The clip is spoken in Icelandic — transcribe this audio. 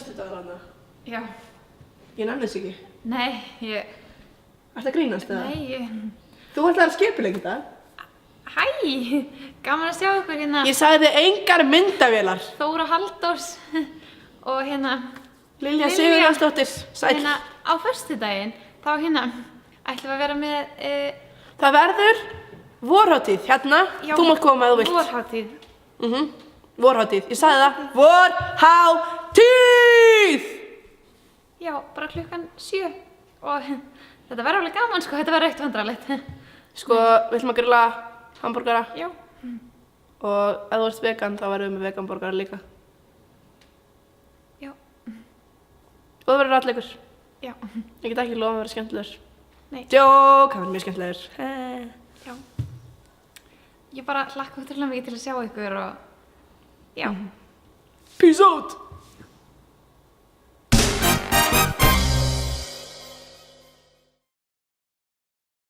föstudagur þarna. Já. Ég nenni þess ekki. Nei, Ertu að grínast eða? Nei, Þú ætlaðir að skipuleggja þetta? Hæ, gaman að sjá ykkur hérna. Ég sagði engar myndavélar. Þóra Halldórs og hérna Lilja Sigurjónsdóttir, sæl. Hérna á föstudaginn, þá hérna ætlum við að vera með Það verður vorhátíð hérna. já, Þú mátt koma ef þú vilt. vorhátíð. Vorhátíð. Ég sagði það. Vorhátíð! Já, bara klukkan 7 og þetta verður alveg gaman sko, þetta verður eitt vandrarlegt. Sko, við ætlum að grilla hamborgara. Já. Og ef þú ert vegan, þá verðum við með veganborgara líka. Já. Og það verður alleikur. Já. Ég get ekki lofa að vera skemmtilegur. Nei. Djók, hann verður mjög skemmtilegur. Já. Ég bara hlakka ótrúlega mikið til að sjá ykkur og já. Peace out!